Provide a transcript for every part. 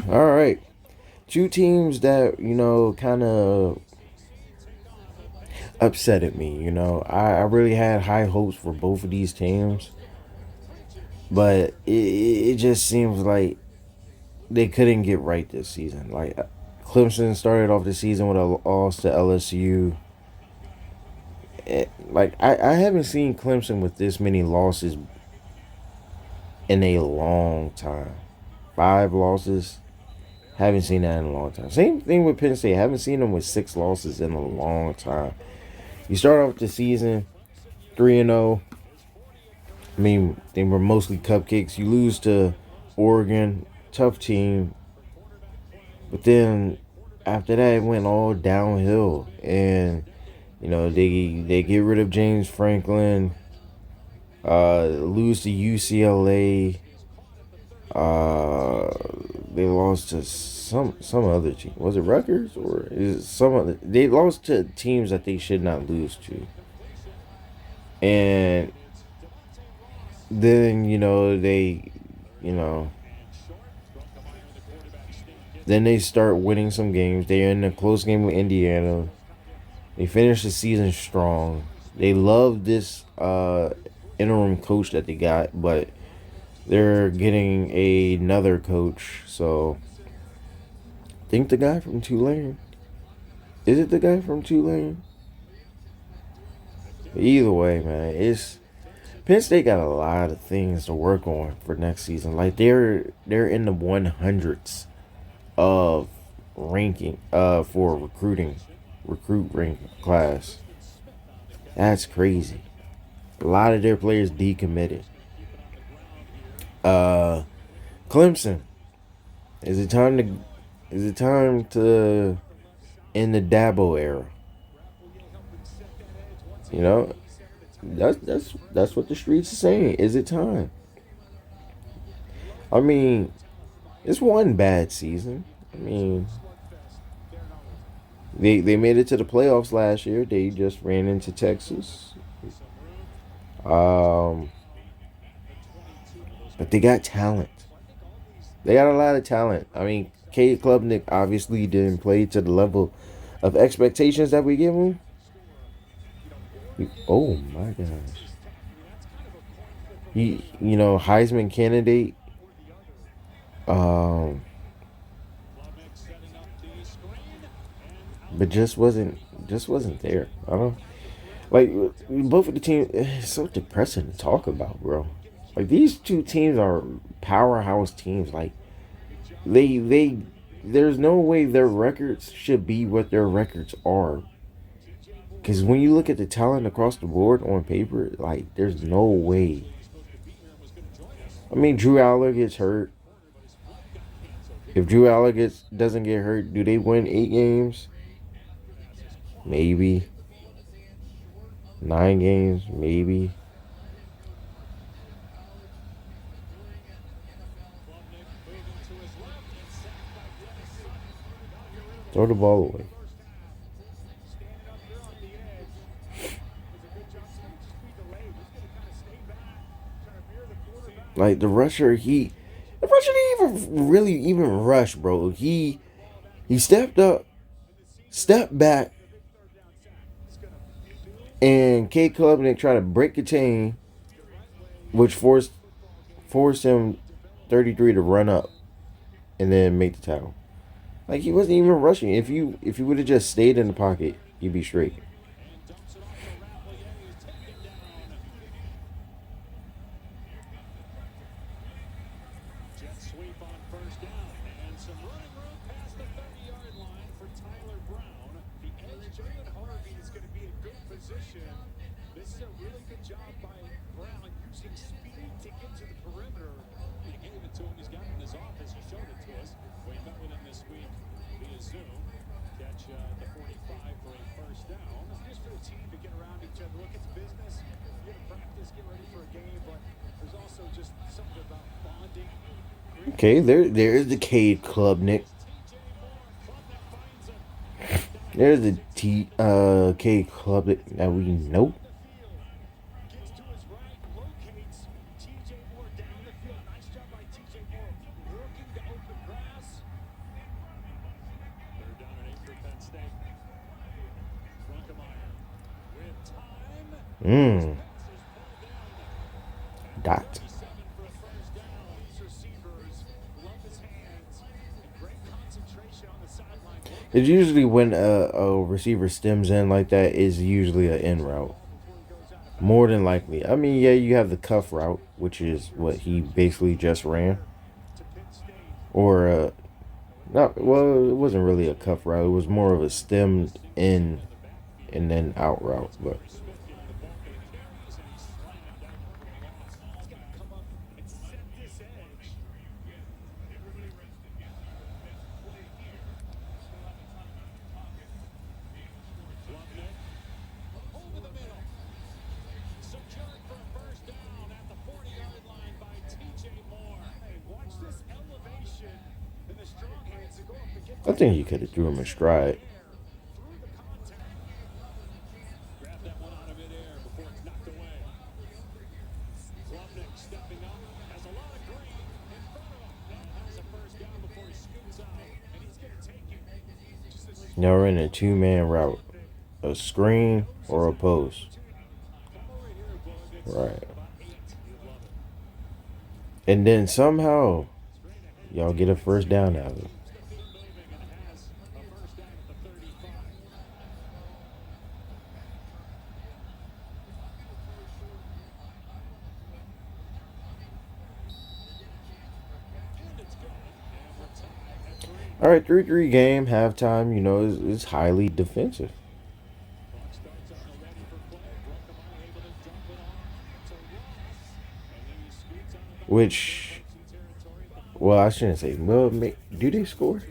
All right. Two teams that, kind of upsetted me. I really had high hopes for both of these teams, but it just seems like they couldn't get right this season. Like, Clemson started off the season with a loss to LSU. I haven't seen Clemson with this many losses in a long time. 5 losses. Haven't seen that in a long time. Same thing with Penn State. Haven't seen them with 6 losses in a long time. You start off the season 3-0. I mean, they were mostly cupcakes. You lose to Oregon, tough team. But then after that, it went all downhill. And, they get rid of James Franklin, lose to UCLA. Uh, they lost to some other team. Was it Rutgers or is it some other? They lost to teams that they should not lose to. And then you know then they start winning some games. They're in a close game with Indiana. They finish the season strong. They love this interim coach that they got, but they're getting another coach. So I think the guy from Tulane. Is it the guy from Tulane? Either way, man, it's Penn State got a lot of things to work on for next season. Like they're in the 100s of ranking for recruit rank class. That's crazy. A lot of their players decommitted. Uh Clemson. Is it time to end the Dabo era? You know, that's what the streets are saying. Is it time? I mean, it's one bad season. I mean, they made it to the playoffs last year. They just ran into Texas. Um, but they got talent. They got a lot of talent. I mean, Cade Klubnik obviously didn't play to the level of expectations that we give him. Oh my gosh. Heisman candidate. Um, but just wasn't there. I don't like both of the teams. It's so depressing to talk about, bro. Like these two teams are powerhouse teams. Like they there's no way their records should be what their records are. Because when you look at the talent across the board on paper, like there's no way. I mean, Drew Aller gets hurt. If Drew Aller doesn't get hurt, do they win 8 games? Maybe. 9 games, maybe. Throw the ball away. Like the rusher didn't even really even rush, bro. He stepped up, stepped back, and K Klubnik tried to break the chain, which forced him 33 to run up and then make the tackle. Like he wasn't even rushing. If you would have just stayed in the pocket, you'd be straight. Okay, there's the Cade Klubnik. There's the Cade Klubnik that we know. Mmm. Dot. It's usually when a receiver stems in like that is usually an in route. More than likely. I mean, yeah, you have the cuff route, which is what he basically just ran. Or not well, it wasn't really a cuff route. It was more of a stemmed in and then out route. But I think he could have threw him in stride. Now we're in a two-man route. A screen or a post. Right. And then somehow y'all get a first down out of it. All right, 3-3 game, halftime, is highly defensive. Which, well, I shouldn't say, well, do they score?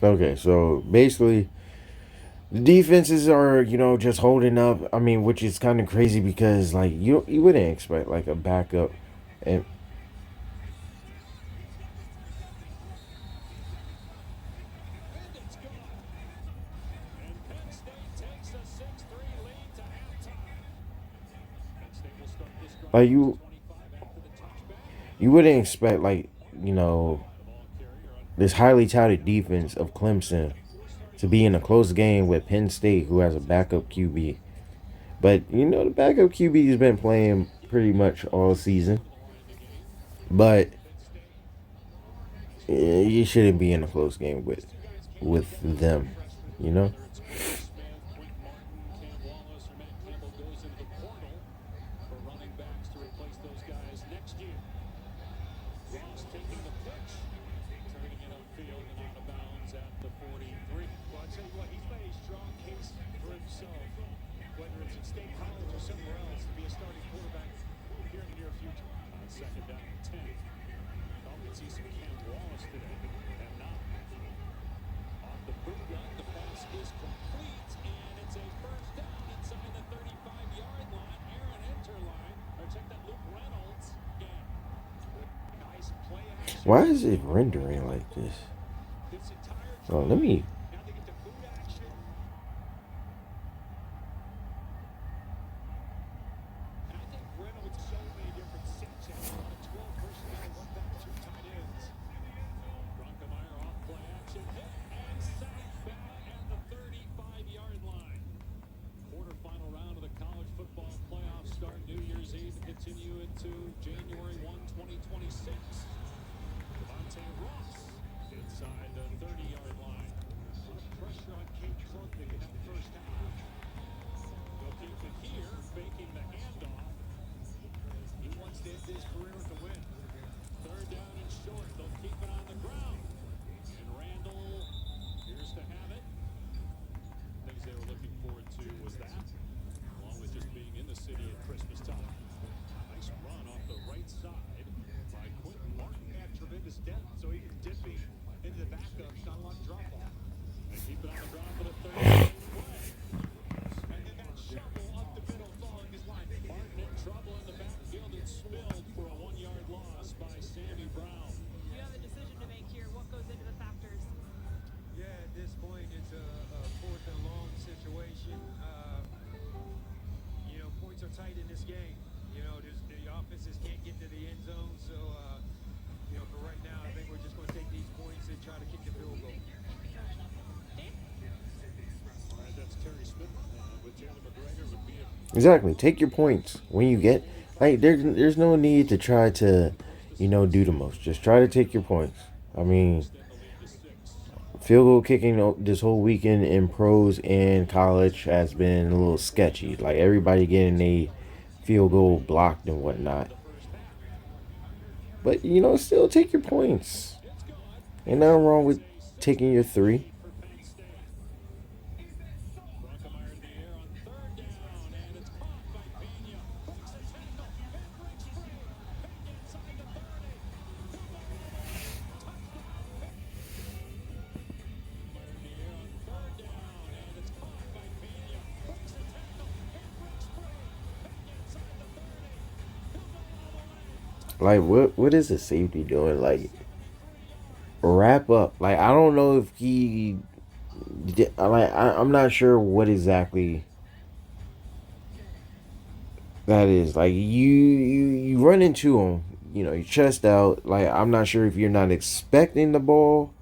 Okay, so basically, the defenses are, just holding up. I mean, which is kind of crazy because, like, you wouldn't expect, like, a backup. And like you wouldn't expect, like, this highly touted defense of Clemson to be in a close game with Penn State, who has a backup QB. But the backup QB has been playing pretty much all season. But you shouldn't be in a close game with them, you know. Why is it rendering like this? Oh, let me. Exactly. Take your points when you get. Like, there's no need to try to, do the most. Just try to take your points. I mean, field goal kicking this whole weekend in pros and college has been a little sketchy. Like, everybody getting a field goal blocked and whatnot. But, still take your points. Ain't nothing wrong with taking your three. Like, what is the safety doing? Like, wrap up. Like, I don't know if he like I'm not sure what exactly that is. Like, you run into him, your chest out. Like, I'm not sure if you're not expecting the ball.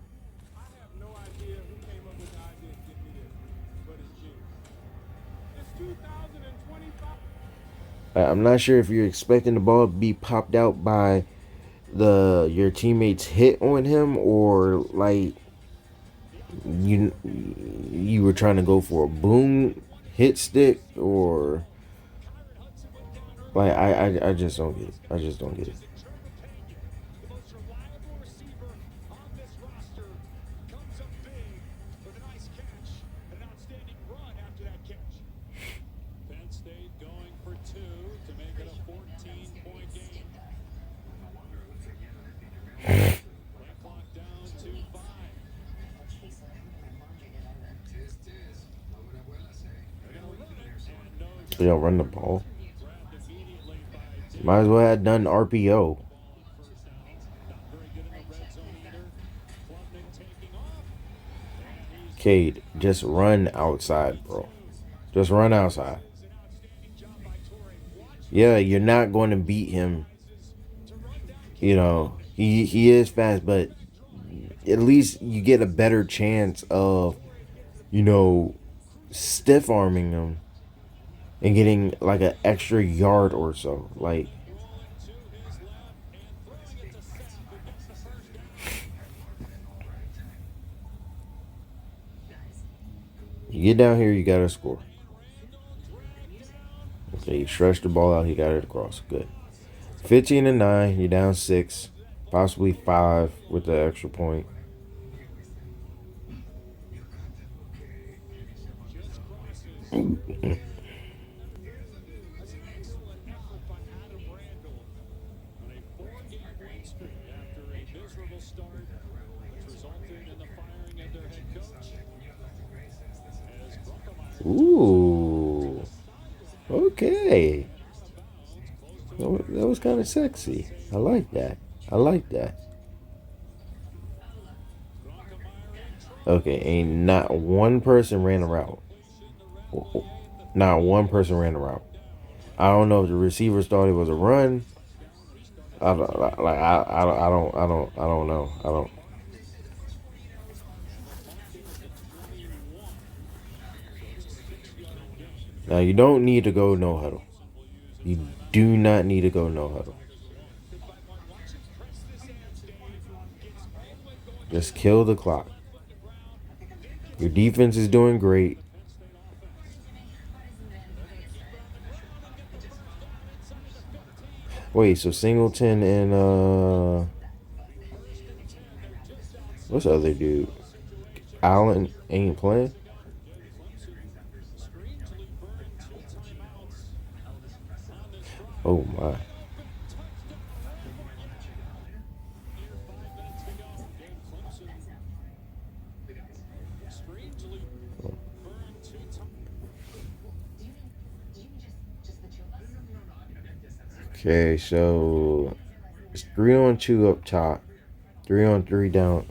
I'm not sure if you're expecting the ball to be popped out by the your teammates hit on him, or like you were trying to go for a boom hit stick, or like I just don't get it. I just don't get it. They don't run the ball. Might as well have done RPO. Cade, just run outside, bro. Just run outside. Yeah, you're not going to beat him. He is fast, but at least you get a better chance of, you know, stiff arming him and getting like an extra yard or so. Like, you get down here, you got to score. Okay, you stretch the ball out, he got it across. Good. 15-9, you're down 6, possibly 5 with the extra point. Ooh. Okay. That was kind of sexy. I like that. I like that. Okay, ain't not one person ran a route. Not one person ran a route. I don't know if the receivers thought it was a run. I don't like. I don't know. I don't. Now you don't need to go no huddle. You do not need to go no huddle. Just kill the clock. Your defense is doing great. Wait, so Singleton and what's the other dude? Allen ain't playing. Oh my. Okay, so it's 3-on-2 up top, 3-on-3 down.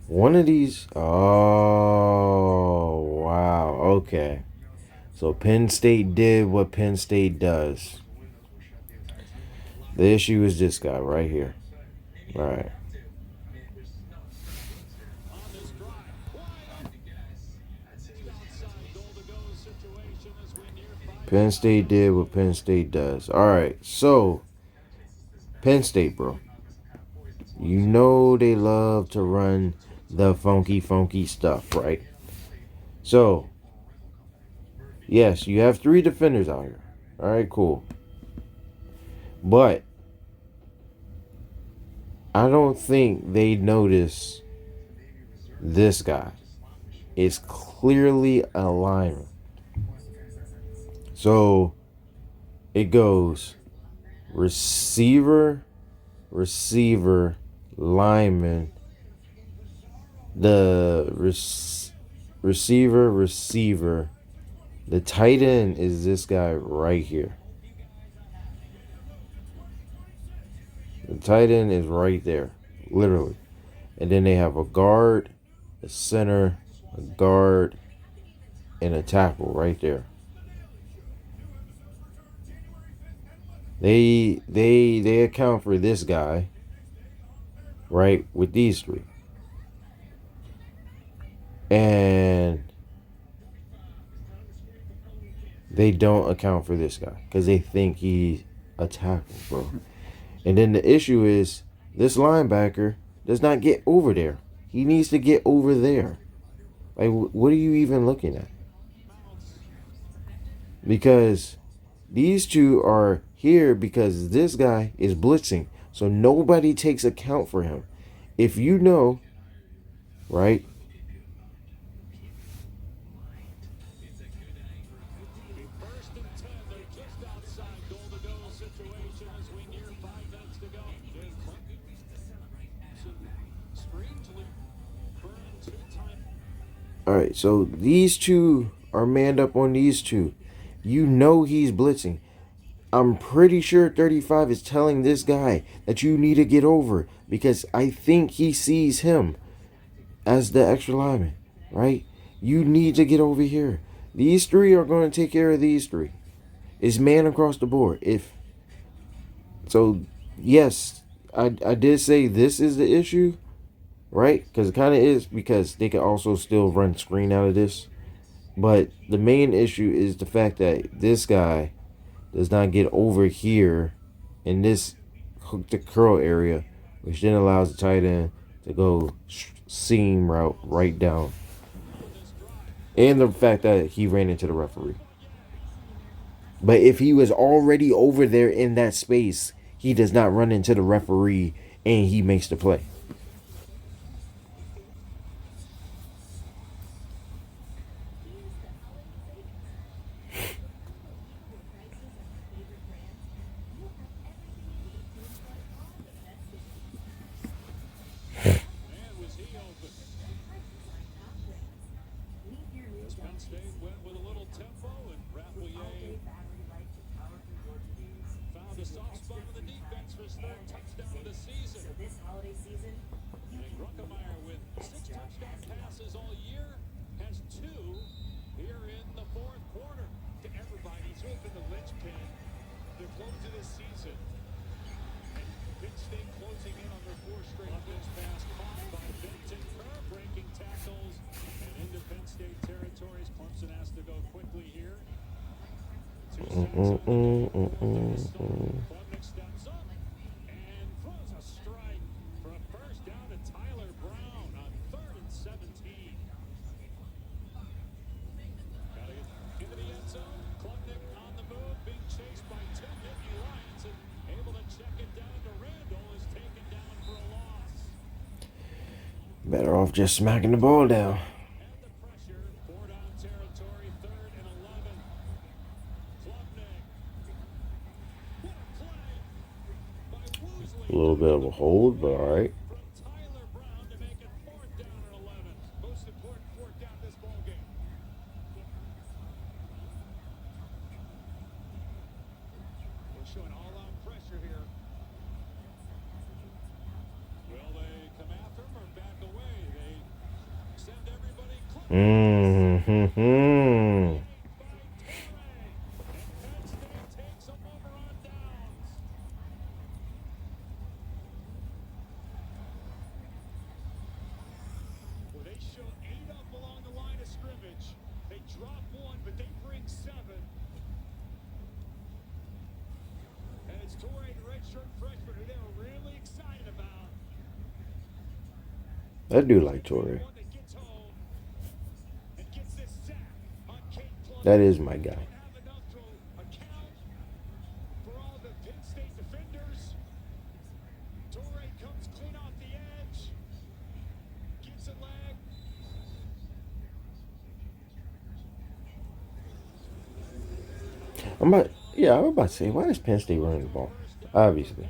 One of these. Oh, wow. Okay. So Penn State did what Penn State does. The issue is this guy right here. All right. Penn State did what Penn State does. All right. So, Penn State, bro. You know they love to run the funky stuff, right? So, yes, you have 3 defenders out here. All right, cool. But I don't think they notice this guy. It's clearly a lineman. So it goes receiver, receiver, lineman, the receiver, receiver. The tight end is this guy right here. The tight end is right there, literally. And then they have a guard, a center, a guard, and a tackle right there. They account for this guy, right, with these 3. And they don't account for this guy because they think he's a tackle, bro. And then the issue is this linebacker does not get over there. He needs to get over there. Like, what are you even looking at? Because these 2 are here because this guy is blitzing. So nobody takes account for him. If you know, right? All right, so these 2 are manned up on these 2. You know he's blitzing. I'm pretty sure 35 is telling this guy that you need to get over because I think he sees him as the extra lineman, right? You need to get over here. These 3 are going to take care of these 3. It's man across the board. If so, yes, I did say this is the issue, right? Because it kind of is because they can also still run screen out of this. But the main issue is the fact that this guy does not get over here in this hook to curl area, which then allows the tight end to go seam route right down. And the fact that he ran into the referee. But if he was already over there in that space, he does not run into the referee and he makes the play. Better off just smacking the ball down. A little bit of a hold, but all right. Mm-hmm. I do like Torrey. That is my guy. I'm about to say, why is Penn State running the ball? Obviously.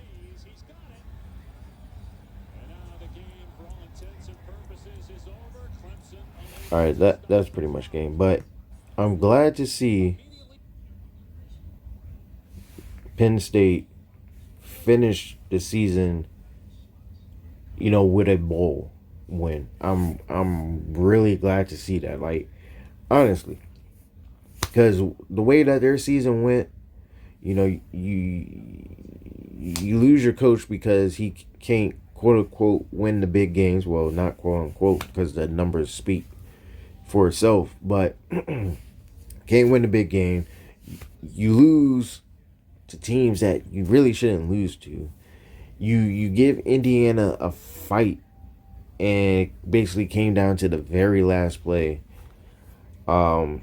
All right, that's pretty much game. But I'm glad to see Penn State finish the season, with a bowl win. I'm really glad to see that. Like, honestly, because the way that their season went, you lose your coach because he can't quote unquote win the big games. Well, not quote unquote because the numbers speak for itself, but can't win the big game. You lose to teams that you really shouldn't lose to. You give Indiana a fight, and it basically came down to the very last play. Um,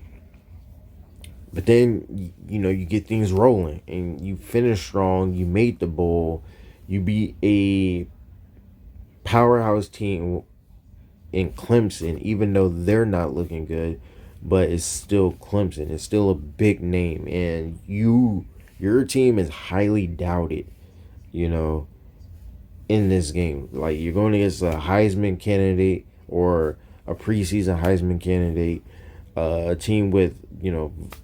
but then you get things rolling, and you finish strong. You made the bowl. You beat a powerhouse team in Clemson, even though they're not looking good, but it's still Clemson. It's still a big name, and your team is highly doubted. You know, in this game, like you're going against a Heisman candidate or a preseason Heisman candidate, a team with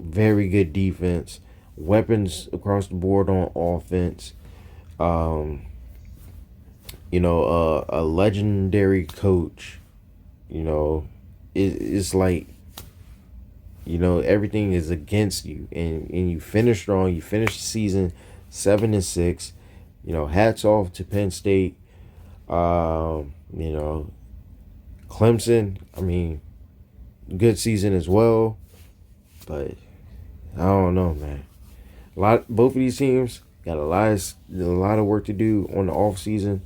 very good defense, weapons across the board on offense. Um, a legendary coach. It's like everything is against you, and you finish strong. You finish the season 7-6. Hats off to Penn State. Clemson. I mean, good season as well, but I don't know, man. Both of these teams got a lot of work to do on the off season,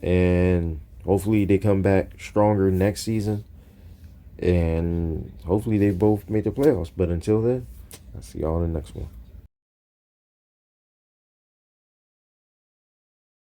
and hopefully they come back stronger next season, and hopefully they both make the playoffs. But until then, I'll see y'all in the next one.